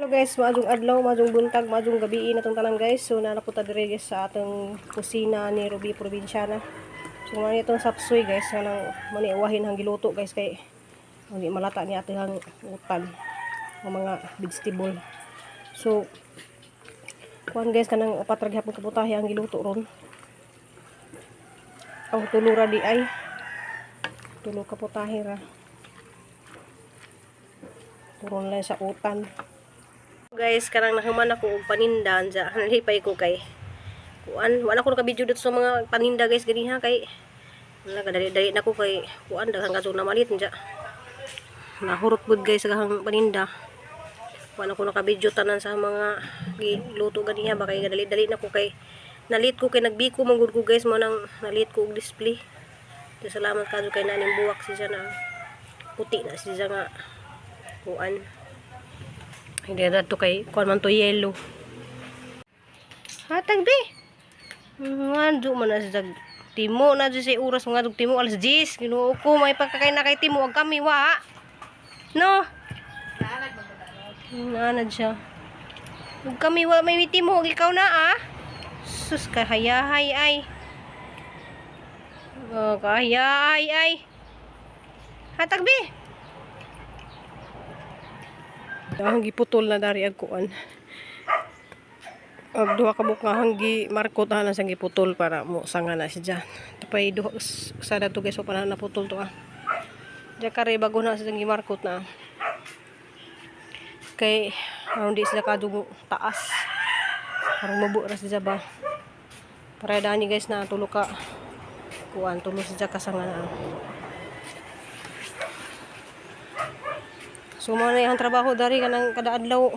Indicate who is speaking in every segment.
Speaker 1: Guys, maadong adlaw, maadong buntag, maadong gabi na itong tanan guys. So nanapunta dire guys sa atong kusina ni Ruby Provinciana. So mani itong sapsoy guys, kanang maniwahin hang giluto guys kay hindi malata ni ato hang utan ng mga vegetable. So kuan guys kanang upat ra gyapon kaputahe ang giluto ron. Ang tulura di ay tulo kaputahe ra. Turon lang sa utan. Guys, karang nahuman ako og paninda anja. Nalipay ko kay kuan, wala ko naka-video dito sa mga paninda guys ganiha kay wala kadali-dali na ko kay kuan daghang kaso na malit anja. Nahurot gud guys ang paninda. Wala ko naka-video tanan sa mga giluto ganiha ba kay kadali-dali na ko kay nalit ko kay nagbiko manggod ko guys mo nang nalit ko og display. So, salamat kadto kay naning buwak siya na puti na siya nga kuan. Hindi na ito kay kuan man to yellow. Hatag di. Ngado man na sa timo na di sa oras mga timo alas 10. Ginoo ko may pagkakain na kay timo ag kami wa. No. Nanad siya. Ug kami wa may timo ug ikaw na ah. Sus kahayahay ay. Oh, kahayahay ay. Hatag bi. Ang giputol na dari ang kuan. Ang duha ka buka hanggi markot na sang giputol para mo sanga na siya. Tapay duha sada to guys so para naputol to ah. Diya kare bago na sang gimarkot na. Kay hindi sila kadung taas. Parang mabu ra siya ba. Para dani guys na tulo ka kuan tulo siya kasanga na. So mo na yung trabaho dari kanang kada adlaw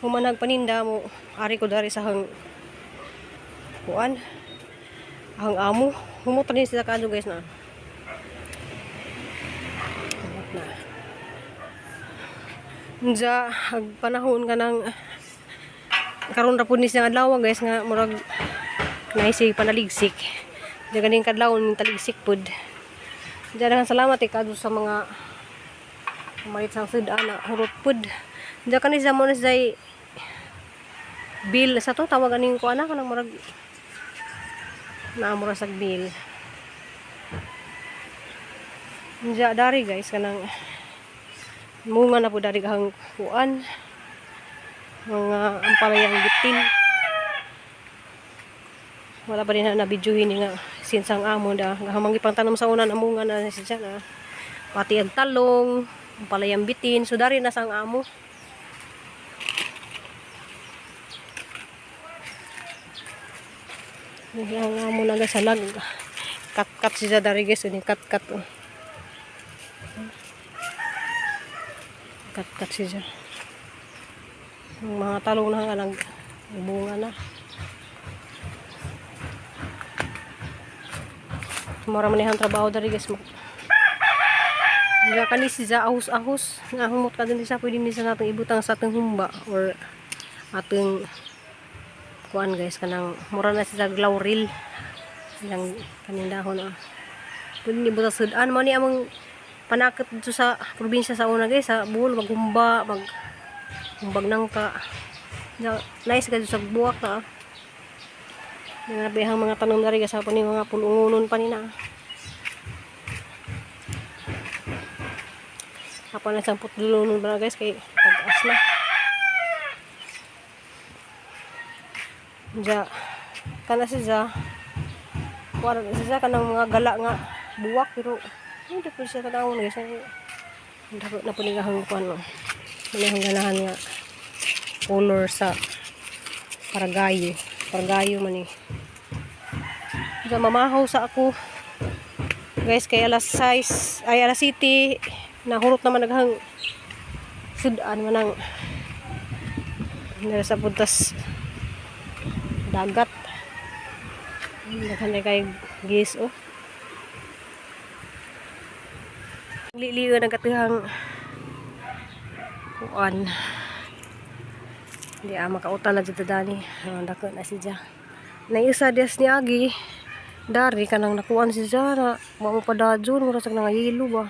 Speaker 1: humanag paninda mo ari ko dari sa hang kuan hang amo humot rin sila kadto guys na. Unsa ag panahon kanang karon ra pud ni siyang adlaw guys nga murag naisig panaligsik. Diya ganing kadlaw ning taligsik pud. Diya daghang salamat kadto sa mga malit sang sudan na hurot pud. Diya kani sa mo na say bill sa to tawag aning ko anak kanang murag naamura sag bill. Diya dari guys kanang munga na po dari kahang kuan mga ampalayang bitin. Wala pa rin na nabidyohin nga sinsang amo da gahamang ipangtanom sa una na munga na siya na pati ang talong palayang bitin so dari na sang amo. Ang amo na guys salag kat siya dari guys ini kat siya ang mga talong na nga nagbunga na. Mura man ang trabaho dari guys mo. Nga kani siya ahos nga humot ka din siya pwede minsan natin ibutang sa atong humba or atong kuan guys kanang mura na siya laurel yang kanindahon na pwede ibutang sudan mo ni among panakit dito sa probinsya sa una guys sa buhol maghumba humbag nangka nice ka sa buwak na nabihang mga tanong dari sa pa ni mga pulungunon pa nina. Apa na samput dulu nun ba guys kay pag-as na. Diya kana siya wala siya kanang mga gala nga buwak pero hindi po siya tanawon guys dako na punigahang kuan no. Manihang ganahan nga color sa paragayo man ni. Diya mamahaw sa ako guys kay alas 6 ay alas 7 nahurot naman naghang sudan manang nasa puntas dagat naghanay kay gis oh liliyo nagatihang kuan di makautan na dito dani dako na siya naiusa des ni agi dari kanang nakuan siya na mo padadyon mura sa nangayilo ba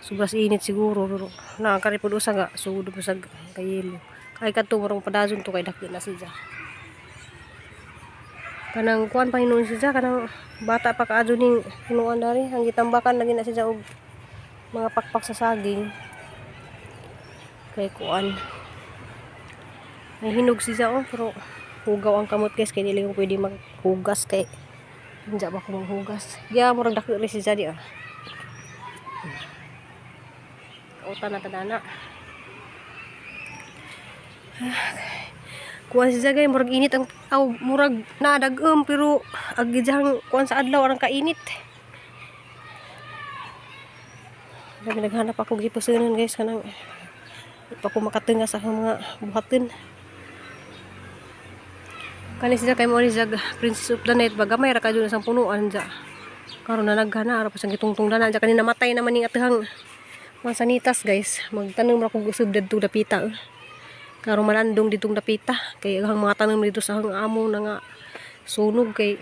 Speaker 1: Sobras init siguro pero nakakaripod usa ga sugod po sa kayelo. Kay kadto marong padazon to kay dakil na siya. Kanang kuan pa hinuon siya kanang bata pa kaadto ning hinuon dari ang gitambakan lagi na siya og mga pakpak sa saging. Kay kuan. May hinog siya pero hugaw ang kamot guys kay dili ko pwede maghugas kay hindi ba ko maghugas. Ya murag dakil ri siya di ah. Utan na tanana. Kuan siya gay murag init ang murag nadagom pero agijang kuan sa adlaw arang kainit. Dami naghanap ako gipusunan guys kanang pa ko makatenga sa mga buhaton. Kani siya kay mo ni jag Princess of the Night bagamay ra kadyo sa punuan ja. Karon na naghana ara pa sang gitungtong dana ja kanina namatay naman ning atehang mansanitas guys. Magtanong ra ko gusub didto dapita. Karon malandong ditong dapita kay ang mga tanom dito sa hang amo na nga sunog kay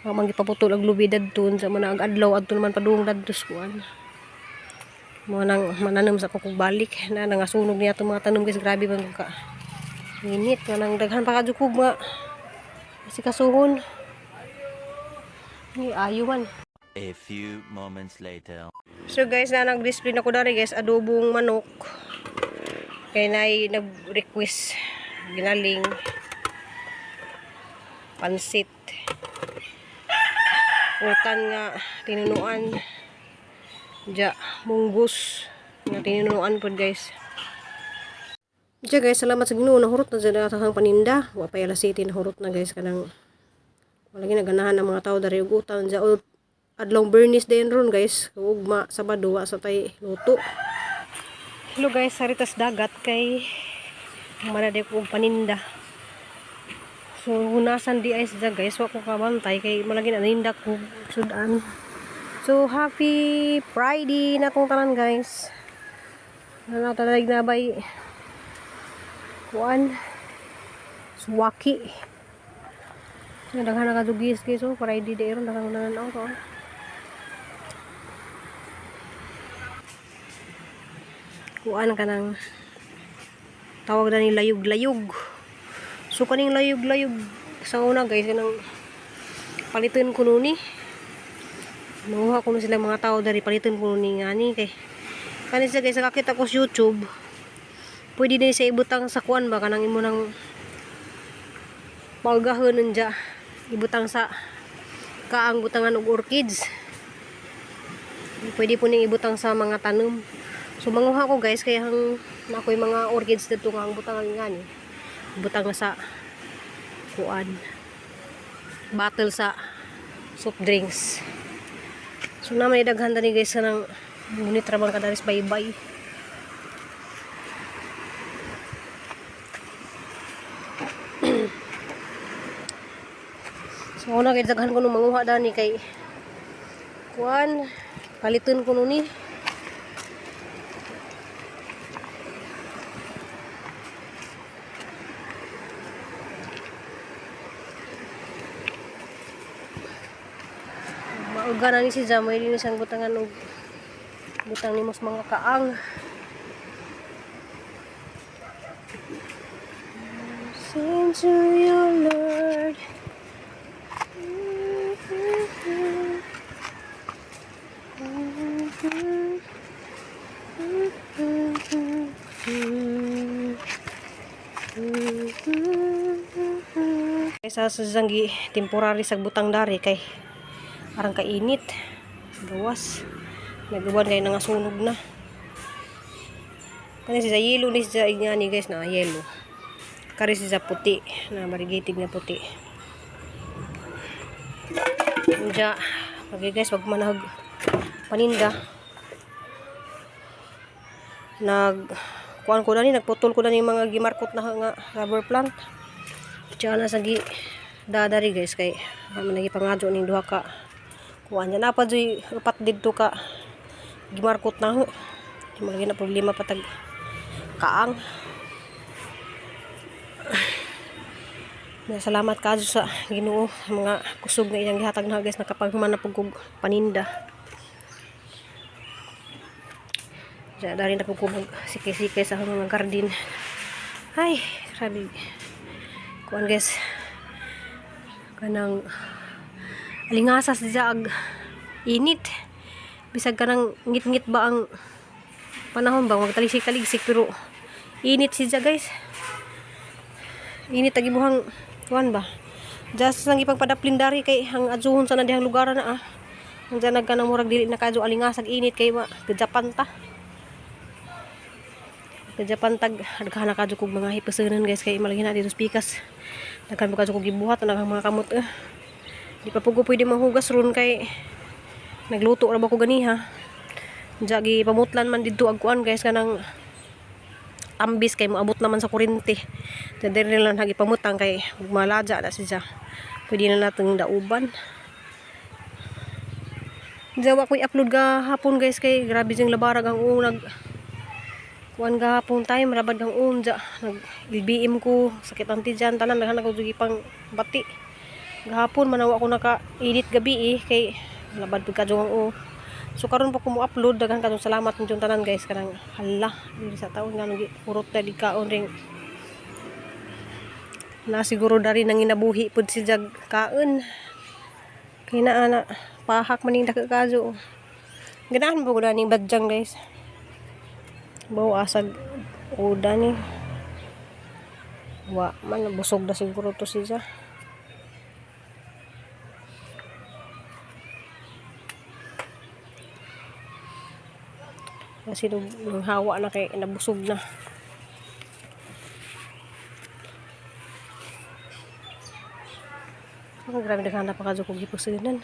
Speaker 1: manggipaputol og lubi dadto sa man adlaw adto naman padung dadto kuan. Mo nang mananom sa kog balik na nangasunog niya itong mga tanom guys grabe man ka init nang daghan pa kadyo kog nga si kasuhon ni ayo man.
Speaker 2: A few moments later.
Speaker 1: So guys na nag-display na ko dari guys adobong manok kay nay nag-request ginaling pansit utan nga tinunuan ja munggus nga tinunuan pod guys. Ja guys salamat sa Ginoo nahurot na sa datang paninda wa pa alas 7 nahurot na guys kanang wala ginaganahan ng mga tao dari og utan ja adlong Bernis din ron guys ugma Sabado wa sa tay luto. Hello guys saritas dagat kay manade ko paninda so hunasan di ay sa guys wa ko kabantay kay malagi na ninda ko sudan. So happy Friday na tong tanan guys na talaga na bay kuan suwaki na daghan na kadugis guys so Friday di ron daghan na nanaw to. Kuan kanang tawag na ni layug-layug. So kaning layug-layug sa una guys kanang paliton ko nuni. Nakuha ko na sila mga tao dari paliton ko nuni ngani kay kani siya guys nakakita ko sa YouTube. Pwede din sa ibutang sa kuan ba kanang imo nang palgahon nja ibutang sa kaang butangan og orchids. Pwede po ning ibutang sa mga tanom. So manguha ko guys kaya hang nakoy mga orchids dito nga ang butangan ngani. Butang sa kuan. Bottle sa soft drinks. So naman idaghan ni guys kanang ngunit ra bang kadaris bye-bye. So una kay daghan ko nung manguha dani kay kuan paliton ko nuni. Mauga na ni si Jamoy din isang butangan og butang ni mos mga kaang. Sing to your Lord. Sa sanggi temporary sa butang dari kay arang kainit gawas nagawan kay nangasunog na kani sa yellow ni sa ingani guys na yellow kari sa puti na variegated na puti ja okay guys wag manag paninda kuan ko na ni nagputol ko na ni mga gimarkot na nga rubber plant tsaka na sagi dadari guys kay aman lagi pangadyo ning duha ka kuan nya na pa joy upat didto ka gimarkot na ho lagi na problema patag kaang. Salamat kadyo sa Ginoo mga kusog nga iyang gihatag na guys nakapaghuman na pug paninda. Dari na po ko sikay-sikay sa mga garden. Ay, grabe. Kuan guys. Kanang alingasas sa init. Bisag kanang ngit-ngit ba ang panahon ba magtalisik-talisik pero init siya guys. Init tagibuhang kuan ba. Just lang ipagpadaplin dari kay hang adsuhon sa nadihang lugar na ah. Hanggang nagkanang murag dili na kadyo alingasag init kay Japan ta. Japan tag daghan na kadyo kog mga hipasenan guys kay malagi na dito pikas. Daghan mo kadyo kog gibuhat na mga kamot Di pa pugo pwede manghugas ron kay nagluto ra ba ko ganiha. Jagi pamutlan man didto agkuan guys kanang tambis kay moabot naman sa kuryente. Dere lang hagi pamutang kay malaja na siya. Pwede na natong dauban. Jawa ko i-upload hapon guys kay grabe jing labarag ang unag kuan gahapon time rabad kang unja nag LBM ko sakit anti dyan tanan daghan ako jugi pang bati gahapon manawa ko naka-edit gabi kay labad pud kadyo ang so karon pa ko mo upload daghan kadyo salamat ninyo tanan guys kanang hala dili sa taon nga urot na di kaon ring na siguro dari nang inabuhi pud si jag kaon kay naa na pahak maning dagkadyo ganahan po ko na ning badyang guys bawo asag uda ni wa man busog na siguro to siya kasi nung hawa na kay nabusog na grabe daghan na pa kadyo kog gipusinan